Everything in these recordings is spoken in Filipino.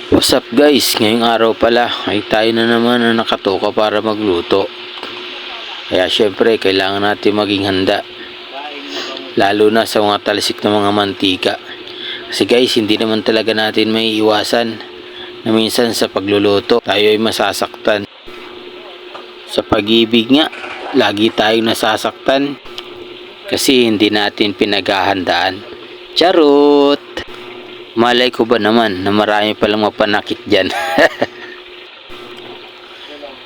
What's up guys, ngayong araw pala ay tayo na naman na nakatoka para magluto. Kaya syempre kailangan natin maging handa, lalo na sa mga talsik ng mga mantika. Kasi guys, hindi naman talaga natin may iwasan na minsan sa pagluluto tayo ay masasaktan. Sa pag-ibig nga, lagi tayong nasasaktan kasi hindi natin pinaghahandaan. Charot! Malay ko ba naman na marami palang mapanakit dyan.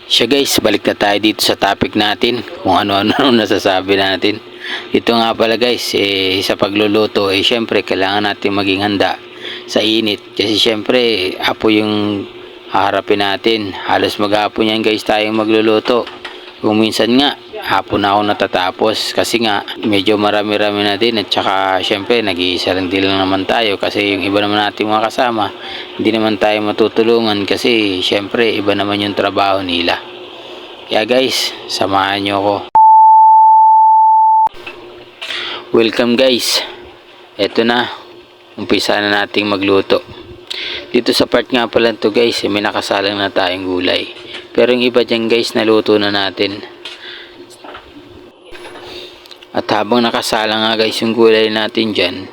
Siya guys, balik na tayo dito sa topic natin, kung ano-ano nasasabi natin. Ito nga pala guys, sa pagluluto, syempre kailangan natin maging handa sa init. Kasi syempre, apo yung haharapin natin. Halos maghapon yan guys tayong magluluto. Kung minsan nga, hapon na ako natatapos. Kasi nga, medyo marami-rami na din. At saka syempre, nag-iisa lang din lang naman tayo. Kasi yung iba naman natin mga kasama, hindi naman tayo matutulungan. Kasi syempre, iba naman yung trabaho nila. Kaya guys, samahan nyo ako. Welcome guys. Eto na, umpisa na nating magluto. Dito sa part nga pala to guys, may nakasalang na tayong gulay. Pero yung iba dyan guys, naluto na natin. At habang nakasalang nga guys yung gulay natin dyan,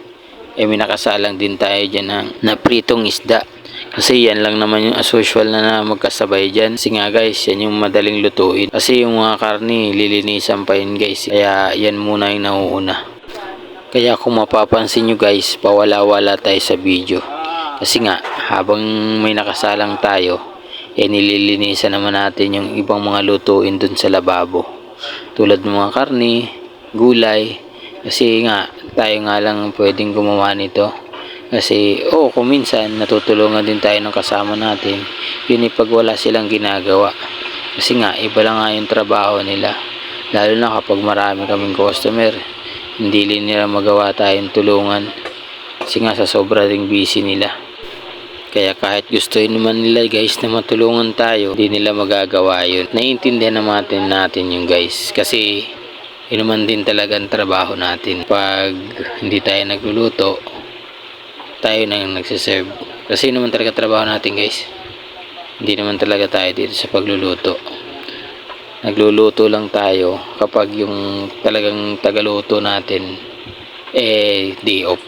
may nakasalang din tayo dyan na pritong isda. Kasi yan lang naman yung as usual na magkasabay dyan. Kasi nga guys, yan yung madaling lutuin. Kasi yung mga karne, lilinisan pa yun guys. Kaya yan muna yung nauuna. Kaya kung mapapansin nyo guys, pawala-wala tayo sa video. Kasi nga, habang may nakasalang tayo, nililinisan naman natin yung ibang mga lutuin dun sa lababo. Tulad ng mga karne, gulay. Kasi nga, tayo nga lang pwedeng gumawa nito. Kasi, kung minsan, natutulungan din tayo ng kasama natin. Yun pag wala silang ginagawa. Kasi nga, iba lang nga yung trabaho nila. Lalo na kapag marami kaming customer, hindi rin nila magawa tayong tulungan. Kasi nga, sa sobra ring busy nila. Kaya kahit gusto naman nila guys na matulungan tayo, hindi nila magagawa yun. Naiintindihan natin yung guys. Kasi yun naman din talaga ang trabaho natin. Pag hindi tayo nagluluto, tayo na yung nagsiserve. Kasi yun naman talaga trabaho natin guys. Hindi naman talaga tayo dito sa pagluluto. Nagluluto lang tayo kapag yung talagang tagaluto natin day off.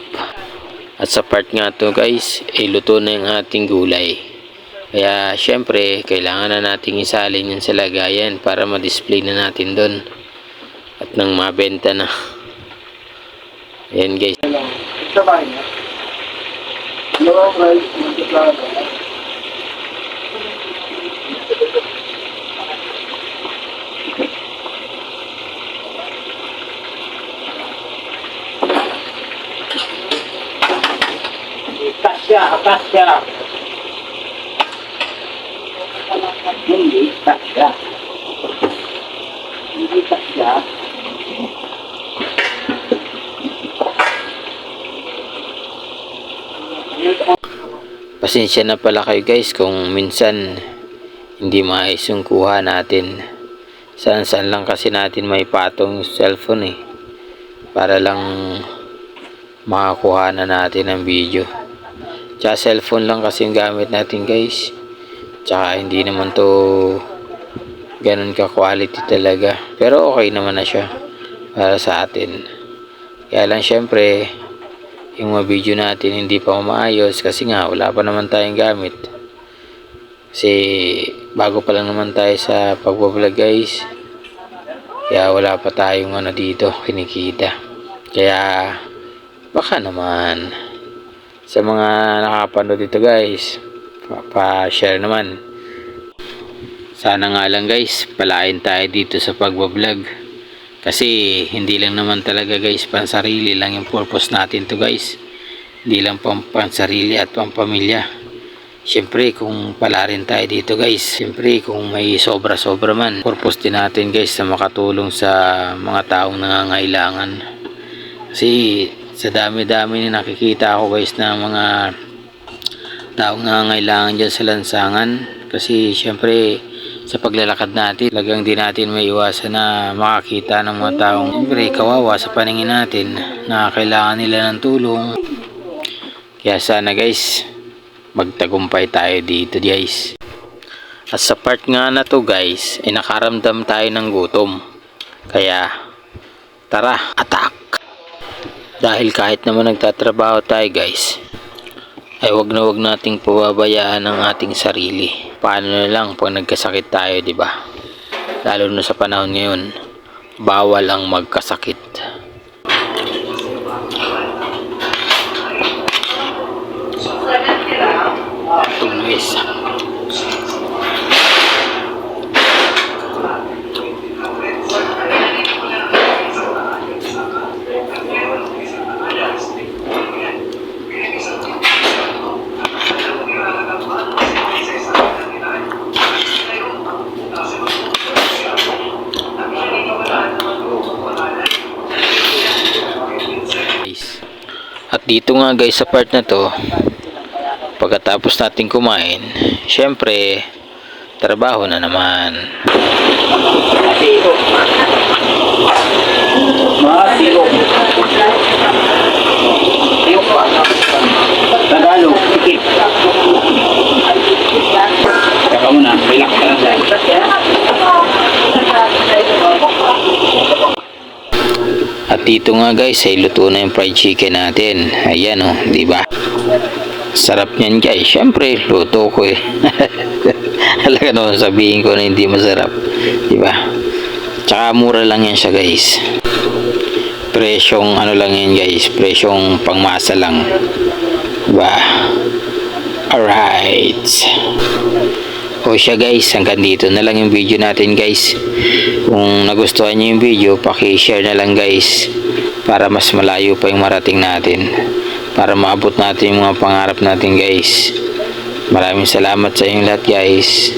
At sa part nga to guys, luto na yung ating gulay. Kaya syempre, kailangan na nating isalin yan sa lagayan para ma-display na natin doon. At nang mabenta na. Ayan guys. Sa bahay niya. Dalawang rice, multiplano. Kasya. Hindi kasya. Pasensya na pala kayo guys kung minsan hindi maayos yung kuha natin. Saan lang kasi natin may patong cellphone para lang makakuha na natin ang video. Tsaka cellphone lang kasi yung gamit natin guys. Tsaka hindi naman to ganun ka quality talaga. Pero okay naman na siya para sa atin. Kaya lang syempre, yung mga video natin hindi pa maayos kasi nga wala pa naman tayong gamit. Kasi bago pa lang naman tayo sa pagbablog guys. Kaya wala pa tayong dito kinikita. Kaya baka naman sa mga nakapanood dito guys, pa-share naman. Sana nga lang guys, palain tayo dito sa pagbablog. Kasi hindi lang naman talaga guys pansarili lang yung purpose natin to guys. Hindi lang pansarili at pampamilya. Siyempre kung pala rin tayo dito guys, siyempre kung may sobra-sobra man, purpose din natin guys na makatulong sa mga taong nangangailangan. Kasi sa dami-dami na nakikita ako guys na mga taong nangangailangan dyan sa lansangan. Kasi syempre sa paglalakad natin, talagang di natin may iwasan na makakita ng mga taong syempre kawawa sa paningin natin na kailangan nila ng tulong. Kaya sana guys, magtagumpay tayo dito guys. At sa part nga na to guys, ay nakaramdam tayo ng gutom. Kaya tara, attack! Dahil kahit naman nagtatrabaho tayo guys, ay wag nating pababayaan ang ating sarili. Paano na lang pag nagkasakit tayo, di ba? Lalo na sa panahon ngayon, bawal ang magkasakit. Tulis. At dito nga guys sa part na to, pagkatapos natin kumain, syempre trabaho na naman. Tiro. Mga tiro. Tiro pa. Tagalog. Sikip. Saka muna. Relax ka lang dahil. At dito nga guys ay luto na yung fried chicken natin. Ayan oh, di ba? Sarap niyan guys. Syempre luto ko eh. Halaga naman sabihin ko na hindi masarap, di ba? Tsaka mura lang yan siya guys. Presyong ano lang yan guys, presyong pangmasa lang, di ba? Alright. O siya guys, hanggang dito na lang yung video natin guys. Kung nagustuhan nyo yung video, paki-share na lang guys, para mas malayo pa yung marating natin, para maabot natin yung mga pangarap natin guys. Maraming salamat sa inyong lahat guys.